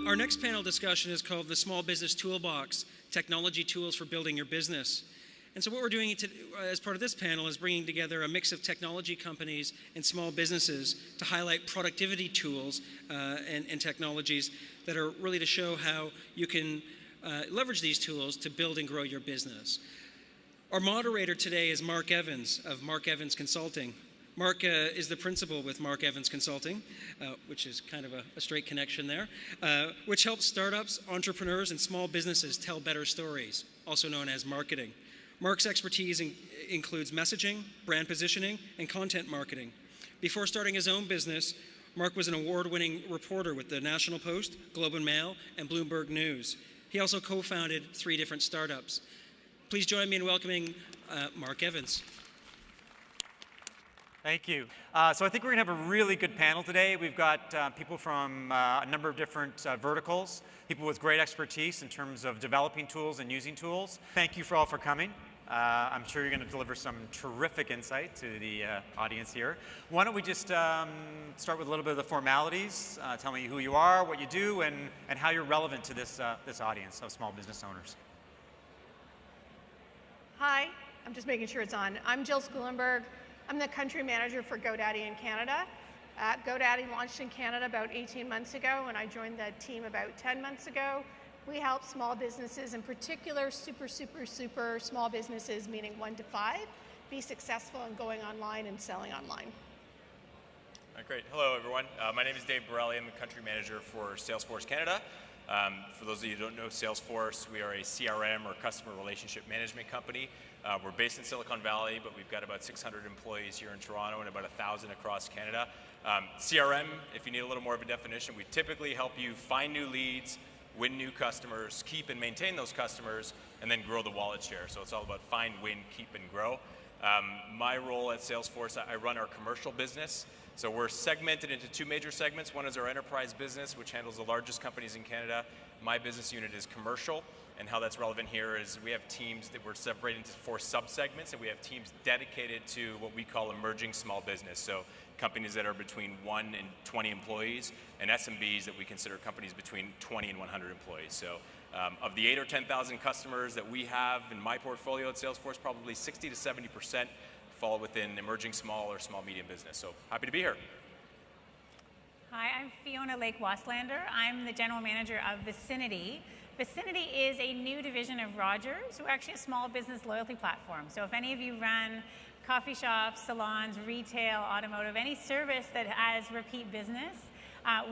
Our next panel discussion is called the Small Business Toolbox, Technology Tools for Building Your Business. And so what we're doing as part of this panel is bringing together a mix of technology companies and small businesses to highlight productivity tools and technologies that are really to show how you can leverage these tools to build and grow your business. Our moderator today is Mark Evans of Mark Evans Consulting. Mark is the principal with Mark Evans Consulting, which is kind of a straight connection there, which helps startups, entrepreneurs, and small businesses tell better stories, also known as marketing. Mark's expertise includes messaging, brand positioning, and content marketing. Before starting his own business, Mark was an award-winning reporter with the National Post, Globe and Mail, and Bloomberg News. He also co-founded 3 different startups. Please join me in welcoming Mark Evans. Thank you. So I think we're going to have a really good panel today. We've got people from a number of different verticals, people with great expertise in terms of developing tools and using tools. Thank you all for coming. I'm sure you're going to deliver some terrific insight to the audience here. Why don't we just start with a little bit of the formalities. Tell me who you are, what you do, and how you're relevant to this audience of small business owners. Hi, I'm just making sure it's on. I'm Jill Schulenberg. I'm the country manager for GoDaddy in Canada. GoDaddy launched in Canada about 18 months ago, and I joined the team about 10 months ago. We help small businesses, in particular super small businesses, meaning 1 to 5, be successful in going online and selling online. Great. Hello, everyone. My name is Dave Borelli. I'm the country manager for Salesforce Canada. For those of you who don't know Salesforce, we are a CRM or customer relationship management company. We're based in Silicon Valley, but we've got about 600 employees here in Toronto and about 1,000 across Canada. CRM, if you need a little more of a definition, we typically help you find new leads, win new customers, keep and maintain those customers, and then grow the wallet share. So it's all about find, win, keep, and grow. My role at Salesforce, I run our commercial business. So we're segmented into 2 major segments. One is our enterprise business, which handles the largest companies in Canada. My business unit is commercial, and how that's relevant here is we have teams that we're separated into 4 subsegments, and we have teams dedicated to what we call emerging small business. So companies that are between 1 and 20 employees, and SMBs that we consider companies between 20 and 100 employees. So of the 8,000 or 10,000 customers that we have in my portfolio at Salesforce, probably 60 to 70% fall within emerging small or small medium business. So happy to be here. Hi, I'm Fiona Lake Waslander. I'm the general manager of Vicinity. Vicinity is a new division of Rogers. We're actually a small business loyalty platform. So if any of you run coffee shops, salons, retail, automotive, any service that has repeat business,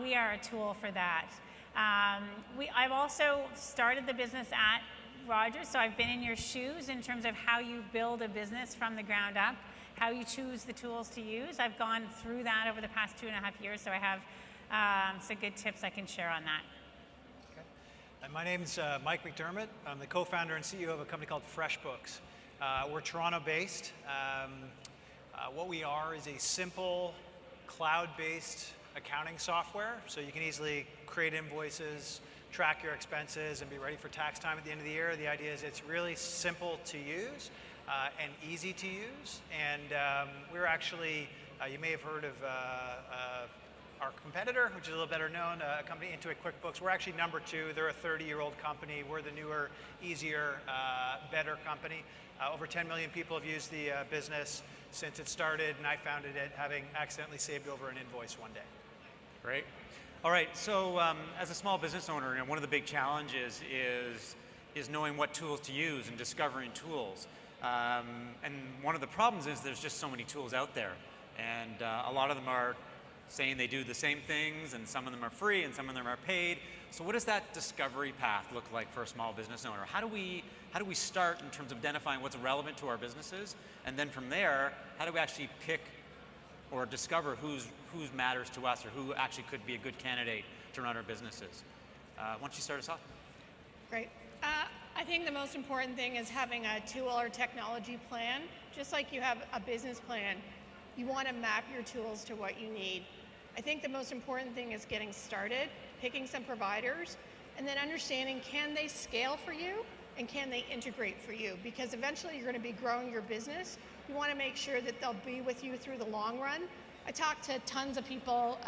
we are a tool for that. I've also started the business at Rogers, so I've been in your shoes in terms of how you build a business from the ground up, how you choose the tools to use. I've gone through that over the past 2.5 years, so I have some good tips I can share on that. Okay. And my name's Mike McDermott. I'm the co-founder and CEO of a company called FreshBooks. We're Toronto-based. What we are is a simple, cloud-based accounting software, so you can easily create invoices, track your expenses, and be ready for tax time at the end of the year. The idea is it's really simple to use and easy to use. And we're actually, you may have heard of our competitor, which is a little better known, a company, Intuit QuickBooks. We're actually number 2. They're a 30-year-old company. We're the newer, easier, better company. Over 10 million people have used the business since it started, and I founded it having accidentally saved over an invoice one day. Great. All right, so as a small business owner, one of the big challenges is knowing what tools to use and discovering tools. And one of the problems is there's just so many tools out there. And a lot of them are saying they do the same things, and some of them are free, and some of them are paid. So what does that discovery path look like for a small business owner? How do we start in terms of identifying what's relevant to our businesses? And then from there, how do we actually pick or discover who matters to us or who actually could be a good candidate to run our businesses? Why don't you start us off? Great. I think the most important thing is having a tool or technology plan. Just like you have a business plan, you want to map your tools to what you need. I think the most important thing is getting started, picking some providers, and then understanding, can they scale for you and can they integrate for you? Because eventually you're going to be growing your business. You want to make sure that they'll be with you through the long run. I talked to tons of people.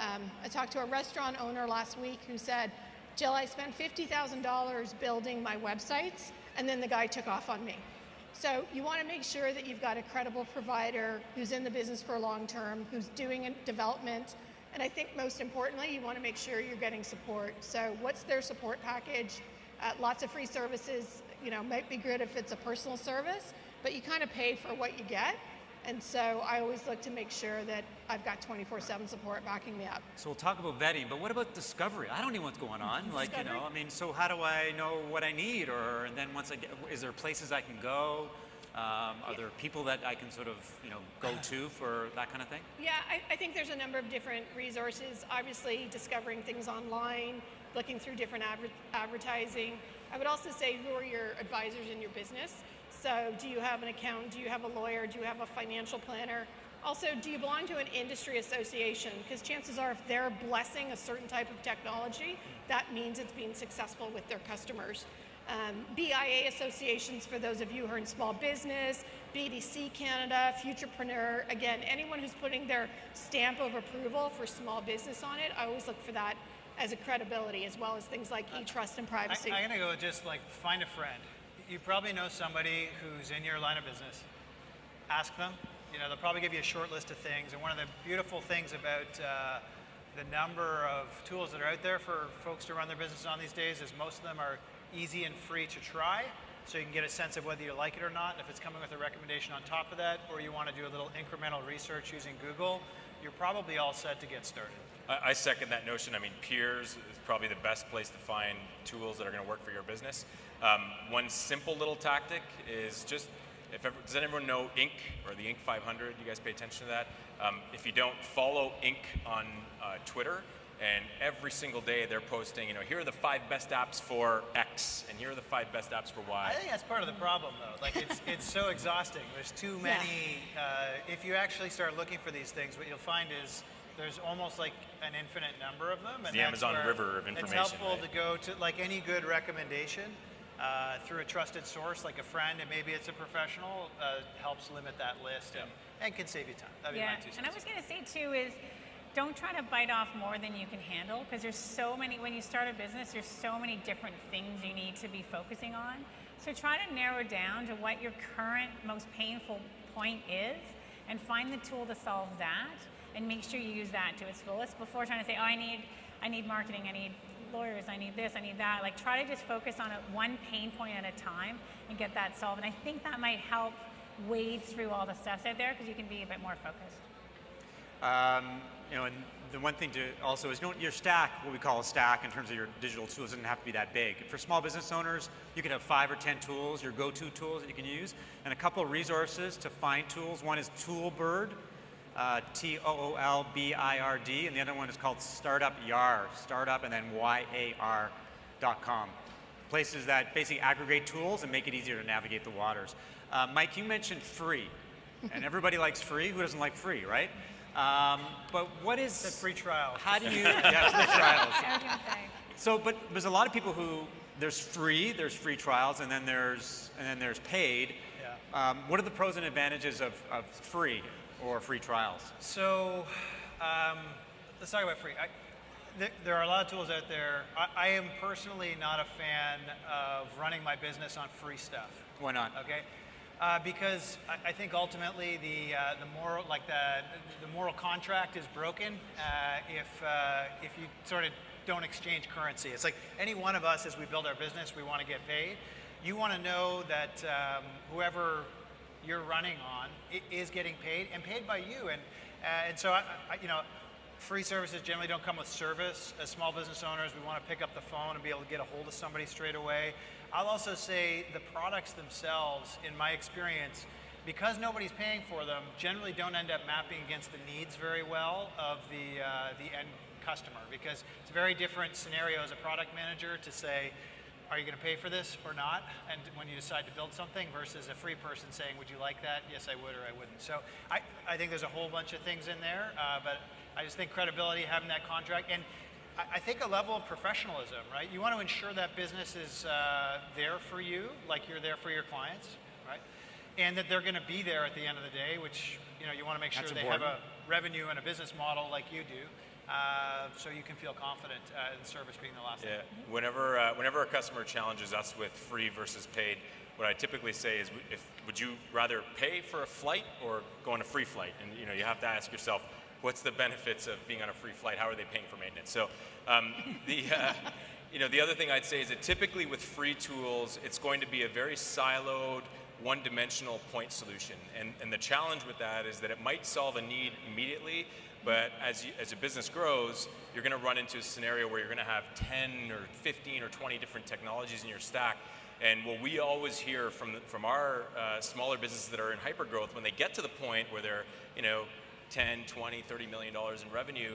I talked to a restaurant owner last week who said, Jill, I spent $50,000 building my websites, and then the guy took off on me. So you want to make sure that you've got a credible provider who's in the business for long term, who's doing development, and I think most importantly, you want to make sure you're getting support. So what's their support package? Lots of free services, might be good if it's a personal service, but you kind of pay for what you get. And so I always look to make sure that I've got 24/7 support backing me up. So we'll talk about vetting, but what about discovery? I don't know what's going on. Discovery? So how do I know what I need? And then once is there places I can go? Are there people that I can sort of, go to for that kind of thing? Yeah, I think there's a number of different resources. Obviously, discovering things online, looking through different advertising. I would also say, who are your advisors in your business? So do you have an accountant? Do you have a lawyer? Do you have a financial planner? Also, do you belong to an industry association? Because chances are if they're blessing a certain type of technology, that means it's being successful with their customers. BIA associations for those of you who are in small business, BDC Canada, Futurepreneur. Again, anyone who's putting their stamp of approval for small business on it, I always look for that as a credibility, as well as things like e-trust and privacy. I'm going to go just like find a friend. You probably know somebody who's in your line of business. Ask them. They'll probably give you a short list of things. And one of the beautiful things about the number of tools that are out there for folks to run their business on these days is most of them are easy and free to try. So you can get a sense of whether you like it or not. And if it's coming with a recommendation on top of that, or you want to do a little incremental research using Google, you're probably all set to get started. I second that notion. I mean, Peers is probably the best place to find tools that are going to work for your business. One simple little tactic is just, does anyone know Inc. or the Inc. 500? You guys pay attention to that? If you don't, follow Inc. on Twitter, and every single day they're posting, here are the 5 best apps for X, and here are the 5 best apps for Y. I think that's part of the problem, though. Like, it's so exhausting. There's too many. If you actually start looking for these things, what you'll find is there's almost like an infinite number of them. It's the Amazon river of information. It's helpful right? to go to, like any good recommendation, through a trusted source, like a friend, and maybe it's a professional, helps limit that list and can save you time. That'd be my 2 cents. And I was going to say too is, don't try to bite off more than you can handle, because there's so many, when you start a business, there's so many different things you need to be focusing on. So try to narrow down to what your current most painful point is and find the tool to solve that, and make sure you use that to its fullest before trying to say, oh, I need marketing, I need lawyers, I need this, I need that. Like, try to just focus on one pain point at a time and get that solved. And I think that might help wade through all the stuff out there, because you can be a bit more focused. And the one thing to also is, your stack, what we call a stack in terms of your digital tools, doesn't have to be that big. For small business owners, you can have 5 or 10 tools, your go-to tools that you can use, and a couple of resources to find tools. One is Toolbird, Toolbird, and the other one is called Startup Yar, startup and then YAR.com. Places that basically aggregate tools and make it easier to navigate the waters. Mike, you mentioned free, and everybody likes free. Who doesn't like free, right? But what is the free trial? How do you? Yeah, free trials. I was going to say. So, but there's a lot of people who there's free trials, and then there's paid. Yeah. What are the pros and advantages of free or free trials? So, let's talk about free. There are a lot of tools out there. I am personally not a fan of running my business on free stuff. Why not? Okay. Because I think ultimately the moral contract is broken if you sort of don't exchange currency. It's like any one of us, as we build our business, we want to get paid. You want to know that whoever you're running on is getting paid, and paid by you. And so free services generally don't come with service. As small business owners, we want to pick up the phone and be able to get a hold of somebody straight away. I'll also say the products themselves, in my experience, because nobody's paying for them, generally don't end up mapping against the needs very well of the end customer, because it's a very different scenario as a product manager to say, are you going to pay for this or not? And when you decide to build something versus a free person saying, would you like that? Yes, I would, or I wouldn't. So I think there's a whole bunch of things in there, but I just think credibility, having that contract, and I think a level of professionalism, right? You want to ensure that business is there for you, like you're there for your clients, right? And that they're going to be there at the end of the day, which you want to make sure they have a revenue and a business model like you do. so you can feel confident in service being the last thing. Yeah. Whenever a customer challenges us with free versus paid, what I typically say is, would you rather pay for a flight or go on a free flight? And you have to ask yourself, what's the benefits of being on a free flight? How are they paying for maintenance? So the other thing I'd say is that typically with free tools, it's going to be a very siloed, one-dimensional point solution. And the challenge with that is that it might solve a need immediately, but as a business grows, you're going to run into a scenario where you're going to have 10 or 15 or 20 different technologies in your stack. And what we always hear from our smaller businesses that are in hypergrowth, when they get to the point where they're 10, 20, $30 million in revenue,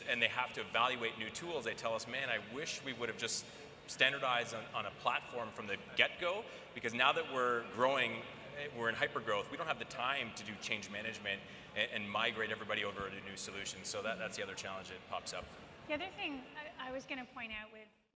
and they have to evaluate new tools, they tell us, man, I wish we would have just standardized on a platform from the get-go, because now that we're growing, we're in hypergrowth, we don't have the time to do change management and migrate everybody over to new solutions. So that's the other challenge that pops up. The other thing I was going to point out with